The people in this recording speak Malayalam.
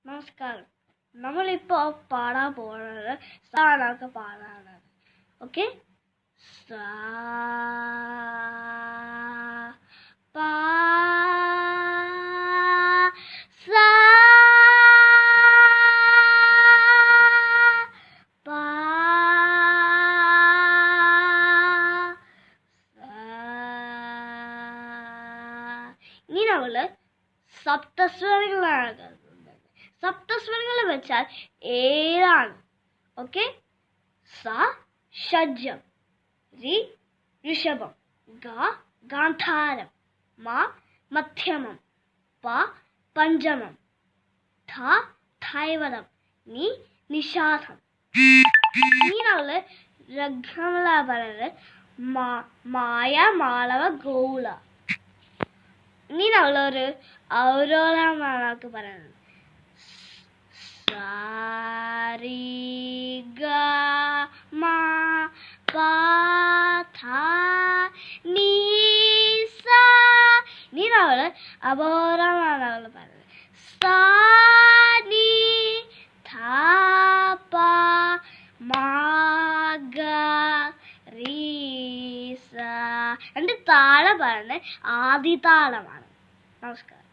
നമസ്കാരം. നമ്മളിപ്പോ പാടാൻ പോകുന്നത് സാധാരണ പാടാണ്. ഓക്കെ, സാ പാ സാ പാ ഇനി നമ്മള് സപ്തസ്വരങ്ങളാണ്. സപ്തസ്വരങ്ങൾ വെച്ചാൽ ഏഴാണ്. ഓക്കെ, സ ഷഡ്ജം, രി ഋഷഭം, ഗ ഗാന്ധാരം, മ മധ്യമം, പ പഞ്ചമം, ധ ധൈവതം, നി നിഷാദം. ഇനി നമ്മള് രംഗങ്ങളാ പറയുന്നത് മായ മാളവ ഗൗള. ഇനി നമ്മളൊരു അവരോധമാണ് പറയുന്നത്. സാരി ഗ മ പ ധ നി സ. ഇനി നമ്മൾ അപരോധമാണ് പറയുന്നത്. സാ നി ധ പ മ ഗ രി സ. രണ്ട് താളം പറയുന്നത് ആദിതാളമാണ്. നമസ്കാരം.